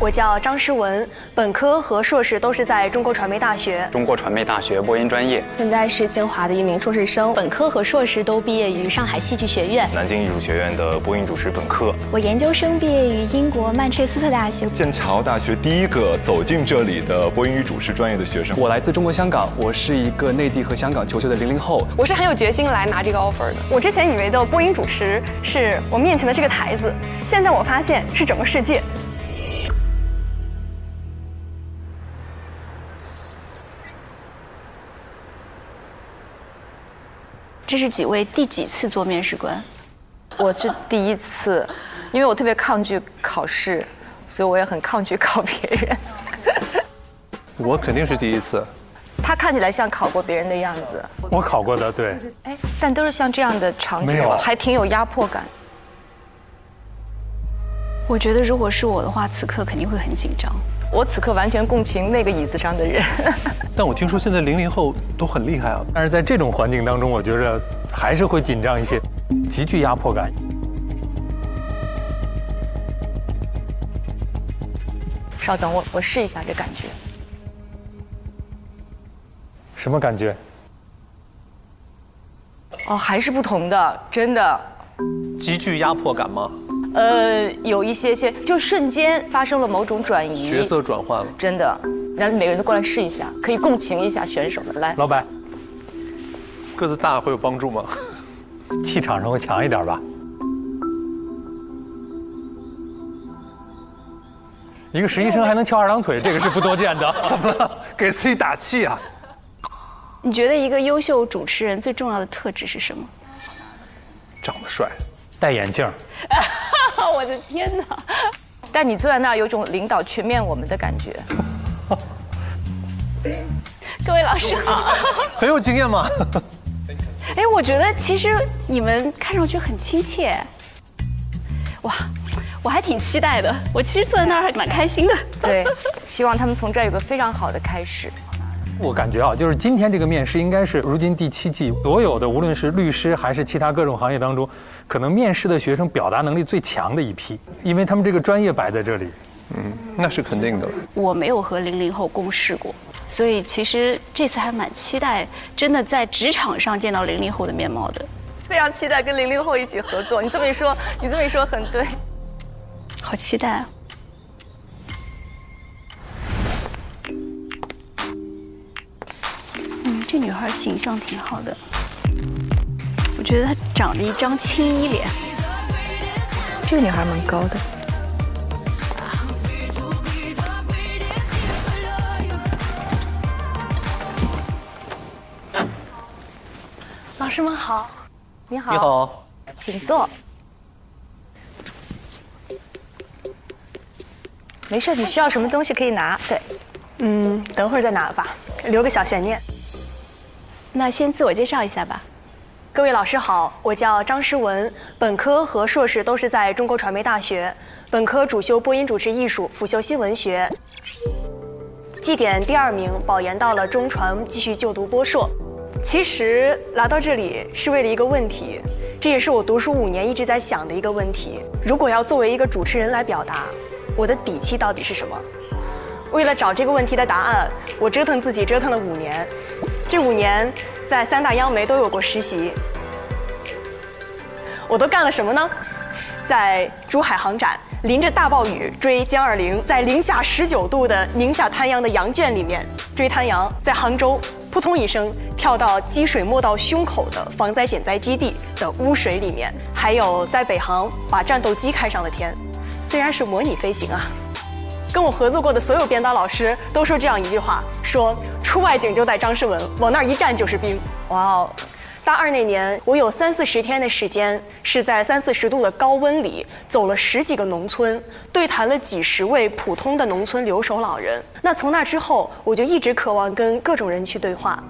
我叫张诗文，本科和硕士都是在中国传媒大学。中国传媒大学播音专业。现在是清华的一名硕士生，本科和硕士都毕业于上海戏剧学院。南京艺术学院的播音主持本科。我研究生毕业于英国曼彻斯特大学。剑桥大学第一个走进这里的播音与主持专业的学生。我来自中国香港，我是一个内地和香港求学的00后。我是很有决心来拿这个 offer 的。我之前以为的播音主持是我面前的这个台子，现在我发现是整个世界。这是几位第几次做面试官？我是第一次，因为我特别抗拒考试，所以我也很抗拒考别人。我肯定是第一次。他看起来像考过别人的样子。我考过的，对。哎，但都是像这样的场景，还挺有压迫感。我觉得如果是我的话，此刻肯定会很紧张。我此刻完全共情那个椅子上的人。但我听说现在00后都很厉害啊。但是在这种环境当中，我觉得还是会紧张一些，极具压迫感。稍等，我试一下这感觉。什么感觉？哦，还是不同的，真的。极具压迫感吗？有一些，就瞬间发生了某种转移，角色转换了，真的。然后每个人都过来试一下，可以共情一下选手的。来，老板，个子大会有帮助吗？气场上会强一点吧。一个实习生还能翘2郎腿，这个是不多见的。怎么了？给自己打气啊！你觉得一个优秀主持人最重要的特质是什么？长得帅，戴眼镜。我的天哪！但你坐在那儿有种领导全面我们的感觉。各位老师好。很有经验吗？哎，我觉得其实你们看上去很亲切。哇，我还挺期待的。我其实坐在那儿还蛮开心的。对，希望他们从这儿有个非常好的开始。我感觉啊，就是今天这个面试应该是如今第7季所有的，无论是律师还是其他各种行业当中，可能面试的学生表达能力最强的一批，因为他们这个专业摆在这里。那是肯定的。我没有和00后共事过，所以其实这次还蛮期待，真的在职场上见到00后的面貌的。非常期待跟00后一起合作。你这么一说很对。好期待啊！这女孩形象挺好的，我觉得她长着一张青衣脸。这个女孩蛮高的。老师们好。你好。你好。请坐。没事，你需要什么东西可以拿。对。等会儿再拿吧，留个小悬念。那先自我介绍一下吧。各位老师好，我叫张诗文，本科和硕士都是在中国传媒大学，本科主修播音主持艺术，辅修新闻学，绩点第2名，保研到了中传继续就读播硕。其实来到这里是为了一个问题，这也是我读书5年一直在想的一个问题：如果要作为一个主持人来表达，我的底气到底是什么？为了找这个问题的答案，我折腾自己折腾了5年。这5年在3大央媒都有过实习，我都干了什么呢？在珠海航展，淋着大暴雨追歼20，在零下19度的宁夏滩阳的羊圈里面追滩羊，在杭州扑通一声跳到积水没到胸口的防灾减灾基地的污水里面，还有在北航把战斗机开上了天，虽然是模拟飞行啊。跟我合作过的所有编导老师都说这样一句话，说出外景就带张诗文，往那儿一站就是兵。哇哦！大2那年，我有30-40天的时间是在30-40度的高温里走了10几个农村，对谈了几十位普通的农村留守老人。那从那之后，我就一直渴望跟各种人去对话。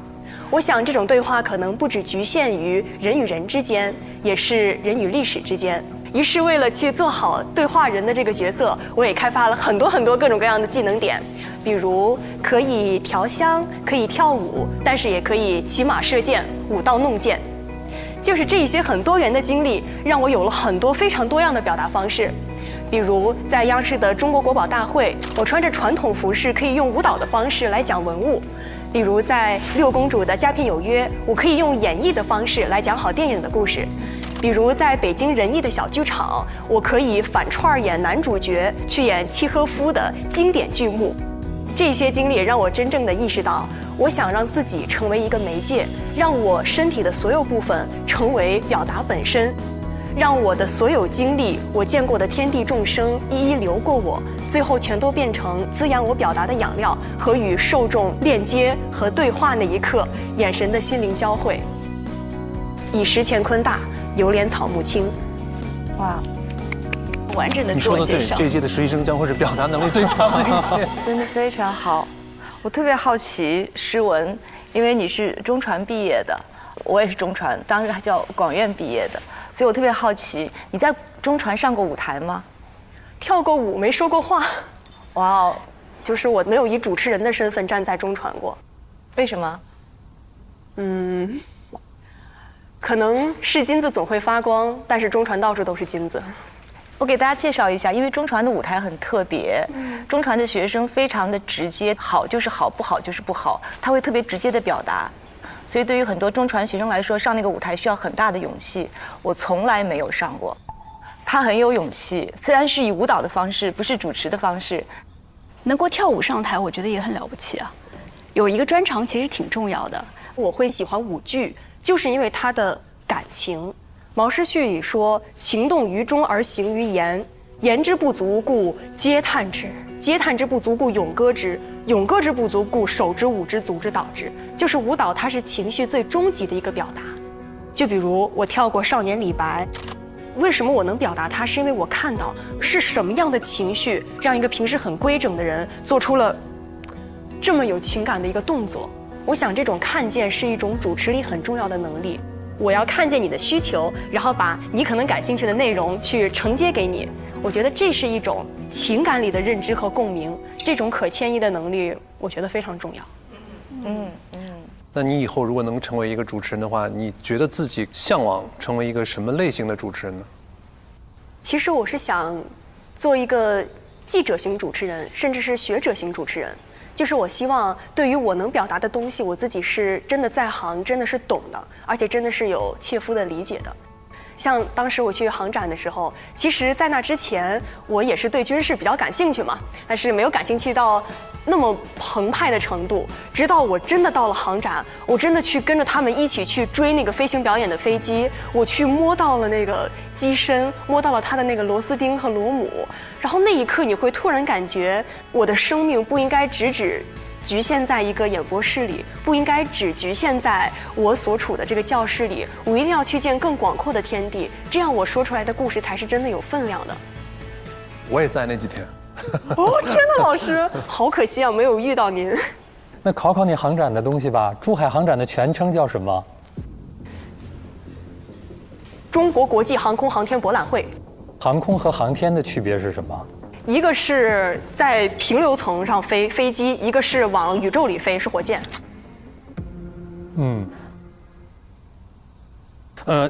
我想这种对话可能不只局限于人与人之间，也是人与历史之间。于是为了去做好对话人的这个角色，我也开发了很多各种各样的技能点，比如可以调香，可以跳舞，但是也可以骑马射箭，舞刀弄剑。就是这些很多元的经历，让我有了很多非常多样的表达方式。比如在央视的中国国宝大会，我穿着传统服饰可以用舞蹈的方式来讲文物；比如在六公主的佳片有约，我可以用演绎的方式来讲好电影的故事；比如在北京人艺的小剧场，我可以反串演男主角去演契诃夫的经典剧目。这些经历也让我真正的意识到，我想让自己成为一个媒介，让我身体的所有部分成为表达本身。让我的所有经历，我见过的天地众生一一流过我，最后全都变成滋养我表达的养料和与受众链接和对话那一刻眼神的心灵交汇。以石乾坤大，犹怜草木青。哇，完整的你说的对，自我介绍。这一届的实习生将会是表达能力最强的一届。真的非常好。我特别好奇诗文，因为你是中传毕业的，我也是中传，当时还叫广院毕业的，所以我特别好奇，你在中传上过舞台吗？跳过舞，没说过话。哇哦，就是我没有以主持人的身份站在中传过。为什么？可能是金子总会发光，但是中传到处都是金子。我给大家介绍一下，因为中传的舞台很特别，中传的学生非常的直接，好就是好，不好就是不好，他会特别直接的表达，所以对于很多中传学生来说，上那个舞台需要很大的勇气。我从来没有上过，他很有勇气，虽然是以舞蹈的方式，不是主持的方式，能够跳舞上台，我觉得也很了不起啊。有一个专长其实挺重要的。我会喜欢舞剧，就是因为它的感情。毛诗序里说：“情动于中而行于言，言之不足，故嗟叹之；嗟叹之不足，故咏歌之；咏歌之不足，故手之舞之，足之蹈之。”就是舞蹈，它是情绪最终极的一个表达。就比如我跳过《少年李白》，为什么我能表达它？是因为我看到是什么样的情绪，让一个平时很规整的人做出了这么有情感的一个动作。我想这种看见是一种主持力很重要的能力。我要看见你的需求，然后把你可能感兴趣的内容去承接给你。我觉得这是一种情感里的认知和共鸣，这种可迁移的能力，我觉得非常重要。那你以后如果能成为一个主持人的话，你觉得自己向往成为一个什么类型的主持人呢？其实我是想做一个记者型主持人，甚至是学者型主持人。就是我希望对于我能表达的东西，我自己是真的在行，真的是懂的，而且真的是有切肤的理解的。像当时我去航展的时候，其实在那之前我也是对军事比较感兴趣嘛，但是没有感兴趣到那么澎湃的程度。直到我真的到了航展，我真的去跟着他们一起去追那个飞行表演的飞机，我去摸到了那个机身，摸到了它的那个螺丝钉和螺母，然后那一刻你会突然感觉我的生命不应该只局限在一个演播室里，不应该只局限在我所处的这个教室里，我一定要去见更广阔的天地，这样我说出来的故事才是真的有分量的。我也在那几天。哦，天哪，老师，好可惜啊，没有遇到您。那考考你航展的东西吧。珠海航展的全称叫什么？中国国际航空航天博览会。航空和航天的区别是什么？一个是在平流层上飞机，一个是往宇宙里飞，是火箭。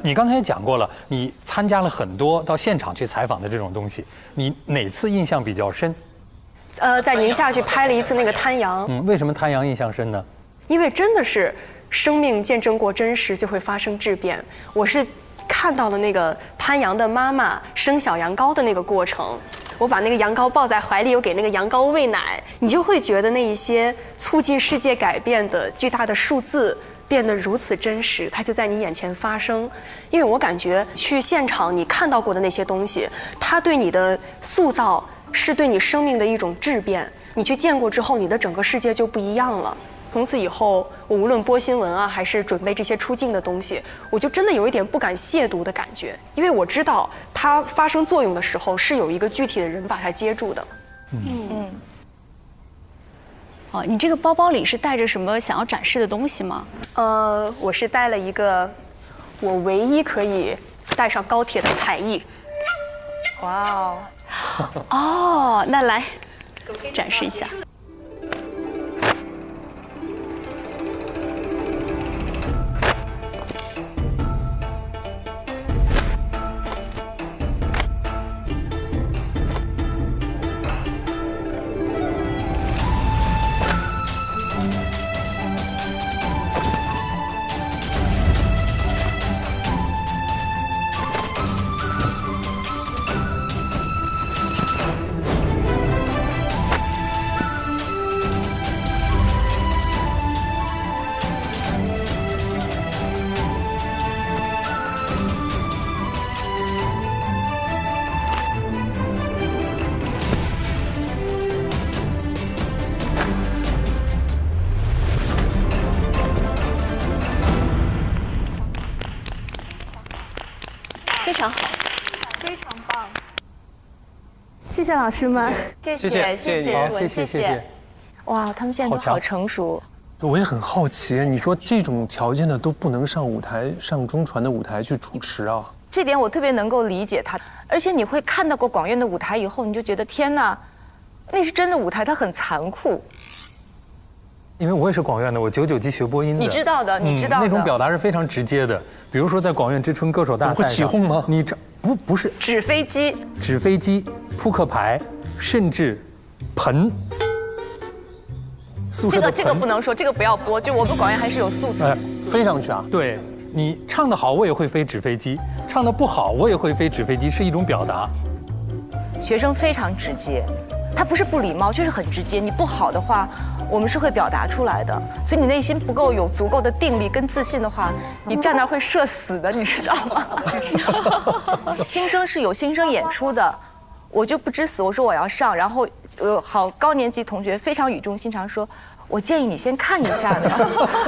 你刚才也讲过了，你参加了很多到现场去采访的这种东西，你哪次印象比较深？在宁夏去拍了一次那个滩羊。为什么滩羊印象深呢？因为真的是生命见证过真实，就会发生质变。我是看到了那个滩羊的妈妈生小羊羔的那个过程。我把那个羊羔抱在怀里，又给那个羊羔喂奶，你就会觉得那一些促进世界改变的巨大的数字变得如此真实，它就在你眼前发生。因为我感觉去现场你看到过的那些东西，它对你的塑造是对你生命的一种质变。你去见过之后，你的整个世界就不一样了。从此以后，我无论播新闻啊，还是准备这些出镜的东西，我就真的有一点不敢亵渎的感觉，因为我知道它发生作用的时候是有一个具体的人把它接住的。哦，你这个包包里是带着什么想要展示的东西吗？我是带了一个我唯一可以带上高铁的彩艺。哇哦！哦，那来展示一下。非常棒。谢谢老师们，谢谢，好，谢谢。哇，他们现在都好成熟。我也很好奇，你说这种条件的都不能上舞台，上中传的舞台去主持啊？这点我特别能够理解他，而且你会看到过广院的舞台以后，你就觉得天哪，那是真的舞台，它很残酷。因为我也是广院的，我99级学播音的，你知道的，那种表达是非常直接的。比如说在广院之春歌手大赛上，会起哄吗？你不是纸飞机、扑克牌，甚至盆。这个不能说，这个不要播。就我们广院还是有素质，飞上去啊！对，你唱得好，我也会飞纸飞机；唱得不好，我也会飞纸飞机，是一种表达。学生非常直接，他不是不礼貌，就是很直接。你不好的话，我们是会表达出来的。所以你内心不够有足够的定力跟自信的话，你站那儿会社死的，你知道吗？新生是有新生演出的。我就不知死，我说我要上，然后好高年级同学非常语重心长说，我建议你先看一下的。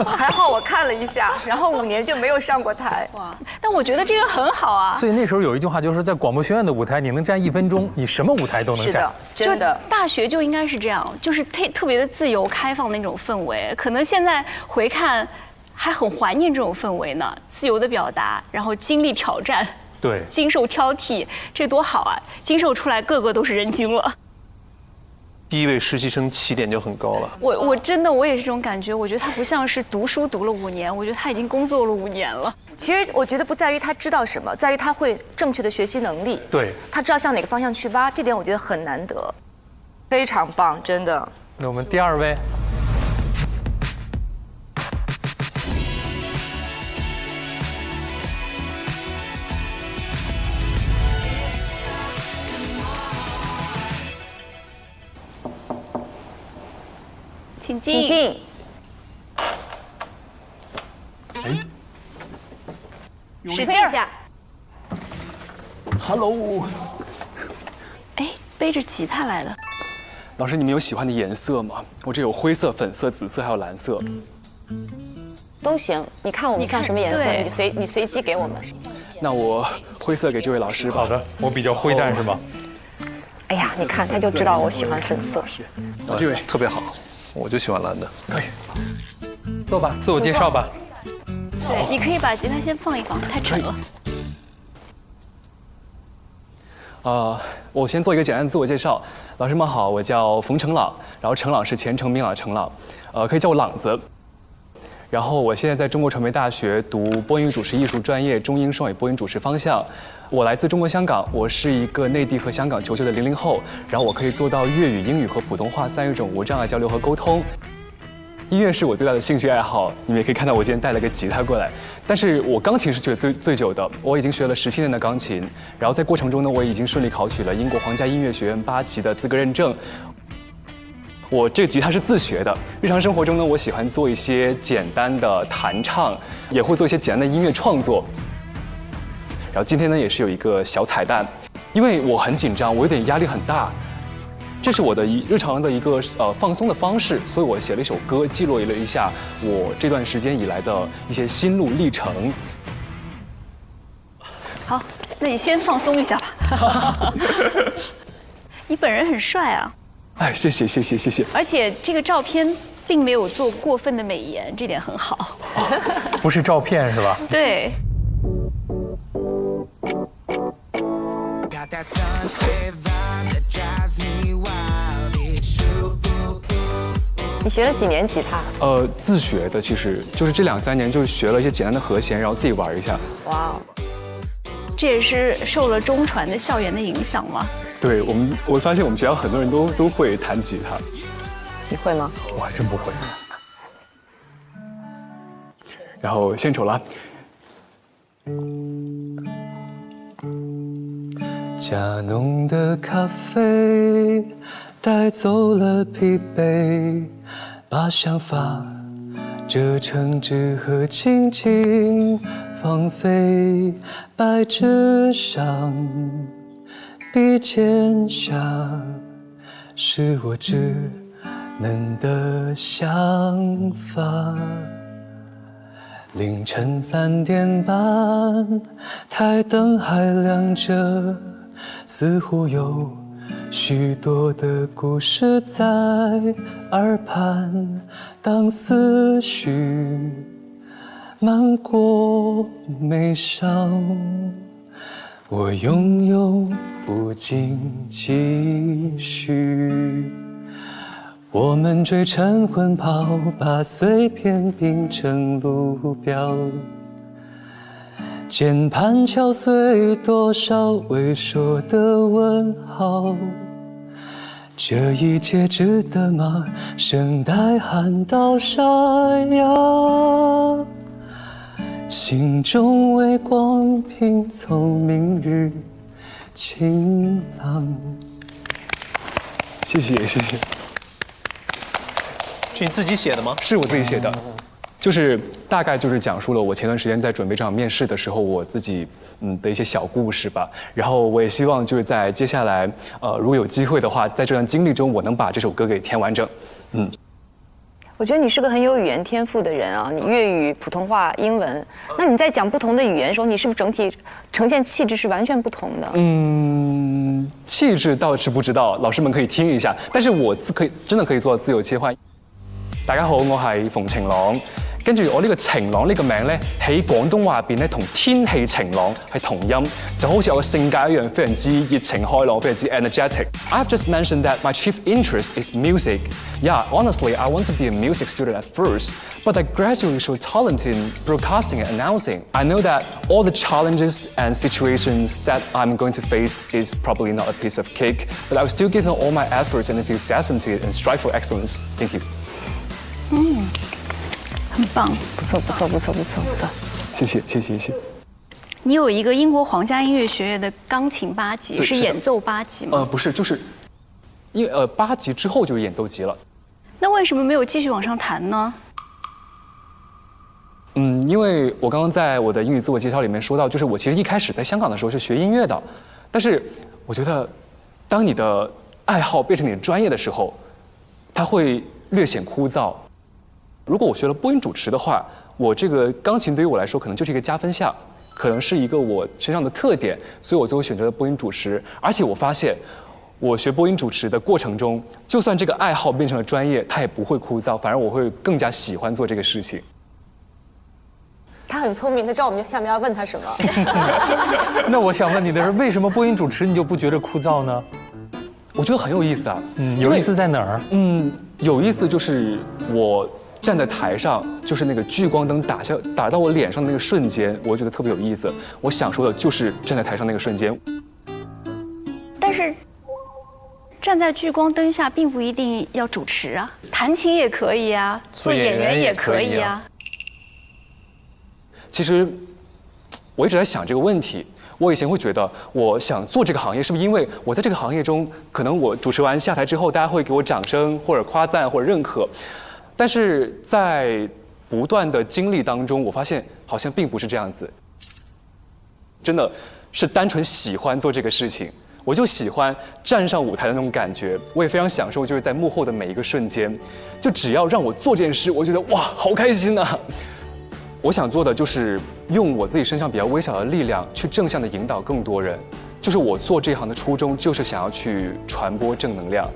还好我看了一下，然后5年就没有上过台。哇，但我觉得这个很好啊。所以那时候有一句话，就是在广播学院的舞台，你能站1分钟，你什么舞台都能站。是的，真的。大学就应该是这样，就是特别的自由开放的那种氛围。可能现在回看，还很怀念这种氛围呢，自由的表达，然后经历挑战。对，经受挑剔，这多好啊！经受出来，个个都是人精了。第一位实习生起点就很高了。我真的也是这种感觉，我觉得他不像是读书读了5年，我觉得他已经工作了5年了。其实我觉得不在于他知道什么，在于他会正确的学习能力。对，他知道向哪个方向去挖，这点我觉得很难得，非常棒，真的。那我们第2位。请进。使劲一下。Hello。哎，背着吉他来的。老师，你们有喜欢的颜色吗？我这有灰色、粉色、紫色，还有蓝色。都行，你看我们像什么颜色，你随机给我们。那我灰色给这位老师吧。好的，我比较灰淡是吧？哎呀，你看他就知道我喜欢粉色。这位特别好。我就喜欢蓝的，可以。坐吧，自我介绍吧。对，你可以把吉他先放一放，太沉了。我先做一个简单的自我介绍。老师们好，我叫冯成朗，然后成朗是前程明朗成朗，可以叫我朗子。然后我现在在中国传媒大学读播音主持艺术专业，中英双语播音主持方向。我来自中国香港，我是一个内地和香港求学的00后，然后我可以做到粤语、英语和普通话3种无障碍交流和沟通。音乐是我最大的兴趣爱好，你们也可以看到我今天带了个吉他过来。但是我钢琴是学最久的，我已经学了17年的钢琴，然后在过程中呢，我已经顺利考取了英国皇家音乐学院8级的资格认证。我这个吉他是自学的，日常生活中呢，我喜欢做一些简单的弹唱，也会做一些简单的音乐创作。然后今天呢，也是有一个小彩蛋，因为我很紧张，我有点压力很大，这是我的日常的一个放松的方式，所以我写了一首歌，记录了一下我这段时间以来的一些心路历程。好，那你先放松一下吧。你本人很帅啊。哎，谢谢。而且这个照片并没有做过分的美颜，这点很好。不是照片是吧？对。你学了几年吉他？自学的，其实就是这2、3年，就是学了一些简单的和弦，然后自己玩一下。哇哦，这也是受了中传的校园的影响吗？对我发现我们学校很多人都会弹吉他。你会吗？我还真不会。然后献丑了。加浓的咖啡带走了疲惫，把想法折成纸和轻轻放飞，白纸上笔尖下是我稚嫩的想法，凌晨3点半，台灯还亮着，似乎有许多的故事在耳畔。当思绪漫过眉梢，我拥有不尽期许。我们追晨昏跑，把碎片拼成路标，键盘敲碎多少未说的问号。这一切值得吗？声带喊到沙哑，心中微光拼凑明日晴朗。谢谢谢谢。是你自己写的吗？是我自己写的，就是大概就是讲述了我前段时间在准备这场面试的时候，我自己的一些小故事吧。然后我也希望就是在接下来如果有机会的话，在这段经历中，我能把这首歌给填完整。我觉得你是个很有语言天赋的人啊，你粤语、普通话、英文，那你在讲不同的语言的时候，你是不是整体呈现气质是完全不同的？气质倒是不知道，老师们可以听一下，但是我真的可以做到自由切换。大家好，我係馮晴朗。跟住我呢個晴朗呢個名咧，喺廣東話入邊咧，同天氣晴朗係同音，就好似我嘅性格一樣，非常之熱情開朗，非常之 energetic. I've just mentioned that my chief interest is music. Yeah, honestly, I want to be a music student at first, but I gradually showed talent in broadcasting and announcing. I know that all the challenges and situations that I'm going to face is probably not a piece of cake, but I will still give all my effort and enthusiasm to it and strive for excellence. Thank you. 很棒，不错不错不错不错不错，谢谢谢谢谢谢。你有一个英国皇家音乐学院的钢琴8级，是演奏8级吗？不是，就是8级之后就是演奏级了。那为什么没有继续往上弹呢？因为我刚刚在我的英语自我介绍里面说到，就是我其实一开始在香港的时候是学音乐的，但是我觉得，当你的爱好变成你的专业的时候，它会略显枯燥。如果我学了播音主持的话，我这个钢琴对于我来说可能就是一个加分项，可能是一个我身上的特点，所以我最后选择了播音主持。而且我发现，我学播音主持的过程中，就算这个爱好变成了专业，它也不会枯燥，反而我会更加喜欢做这个事情。他很聪明，他知道我们下面要问他什么。那我想问你的是，为什么播音主持你就不觉得枯燥呢？我觉得很有意思啊。有意思在哪儿？有意思就是我站在台上，就是那个聚光灯打到我脸上的那个瞬间，我觉得特别有意思。我享受的就是站在台上那个瞬间。但是站在聚光灯下并不一定要主持啊，弹琴也可以啊，做演员也可以啊。其实我一直在想这个问题。我以前会觉得，我想做这个行业，是不是因为我在这个行业中，可能我主持完下台之后，大家会给我掌声或者夸赞或者认可。但是在不断的经历当中，我发现好像并不是这样子。真的是单纯喜欢做这个事情，我就喜欢站上舞台的那种感觉，我也非常享受就是在幕后的每一个瞬间。就只要让我做这件事，我觉得哇，好开心啊！我想做的就是用我自己身上比较微小的力量，去正向的引导更多人。就是我做这行的初衷，就是想要去传播正能量。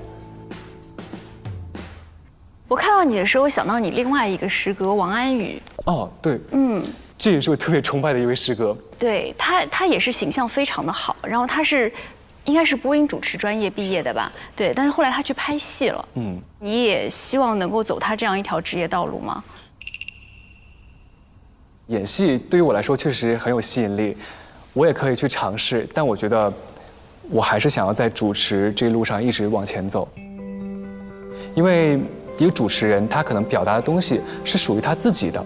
我看到你的时候，我想到你另外一个师哥王安宇。哦，对，这也是我特别崇拜的一位师哥。对他也是形象非常的好，然后他是应该是播音主持专业毕业的吧？对，但是后来他去拍戏了。你也希望能够走他这样一条职业道路吗？演戏对于我来说确实很有吸引力，我也可以去尝试，但我觉得我还是想要在主持这一路上一直往前走，因为一个主持人他可能表达的东西是属于他自己的，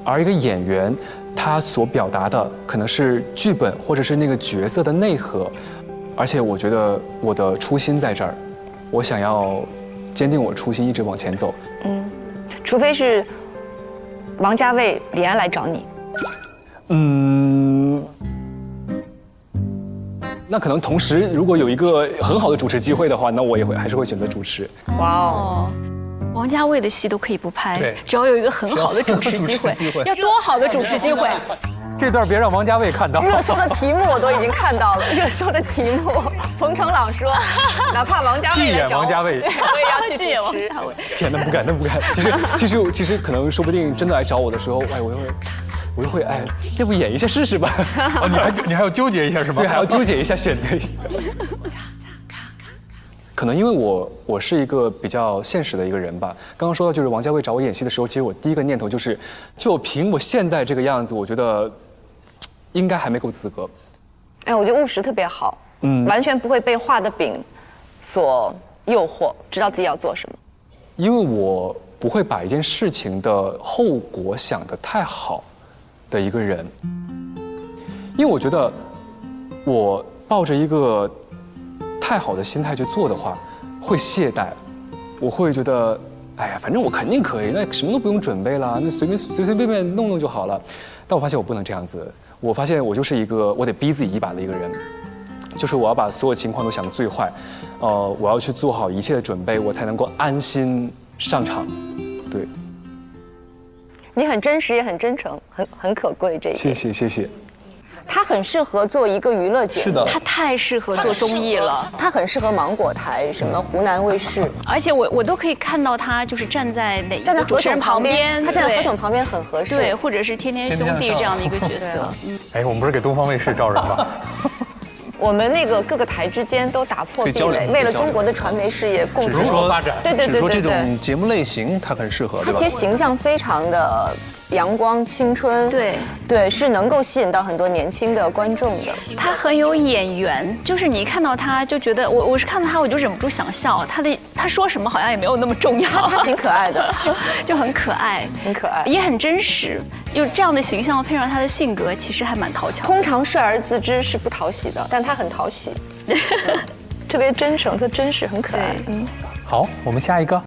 而一个演员他所表达的可能是剧本或者是那个角色的内核，而且我觉得我的初心在这儿，我想要坚定我的初心，一直往前走。除非是王家卫、李安来找你。那可能同时，如果有一个很好的主持机会的话，那我也还是会选择主持。哇哦，王家卫的戏都可以不拍对，只要有一个很好的主持机会主持机会，要多好的主持机会！这段别让王家卫看到。热搜的题目我都已经看到了，热搜的题目，冯程朗说，哪怕王家卫来找我，拒演王家卫我也要去拒演王主持。家卫。天，那不敢，那不敢。其实可能说不定真的来找我的时候，哎，我又会哎，要不演一下试试吧？哦，你还要纠结一下是吗？对，还要纠结一下，选择一下。可能因为我是一个比较现实的一个人吧。刚刚说到就是王家卫找我演戏的时候，其实我第一个念头就是，就凭我现在这个样子，我觉得应该还没够资格。哎，我觉得务实特别好，完全不会被画的饼所诱惑，知道自己要做什么。因为我不会把一件事情的后果想得太好的一个人，因为我觉得我抱着一个太好的心态去做的话，会懈怠，我会觉得，哎呀，反正我肯定可以，那什么都不用准备了，那随便便弄就好了。但我发现我不能这样子，我发现我就是一个我得逼自己一把的一个人，就是我要把所有情况都想得最坏，我要去做好一切的准备，我才能够安心上场。对，你很真实，也很真诚，很可贵这一点。谢谢。他很适合做一个娱乐节目，是的他太适合做综艺了，他很适合芒果台，什么湖南卫视，而且我都可以看到他就是站在哪站在何炅旁边，他站在何炅对旁边很合适。对，或者是天天兄弟这样的一个角色。哎，我们不是给东方卫视招人吗？我们那个各个台之间都打破壁垒，为了中国的传媒事业共同发展。对对只是说这对对对。种节目类型它很适合，对吧？他其实形象非常的阳光青春，对对，是能够吸引到很多年轻的观众的。他很有眼缘，就是你看到他就觉得我是看到他我就忍不住想笑，他说什么好像也没有那么重要，他挺可爱的，就很可爱，很可爱，也很真实。有这样的形象配上他的性格，其实还蛮讨巧的。通常帅而自知是不讨喜的，但他很讨喜，特别真诚，特真实，很可爱。好，我们下一个。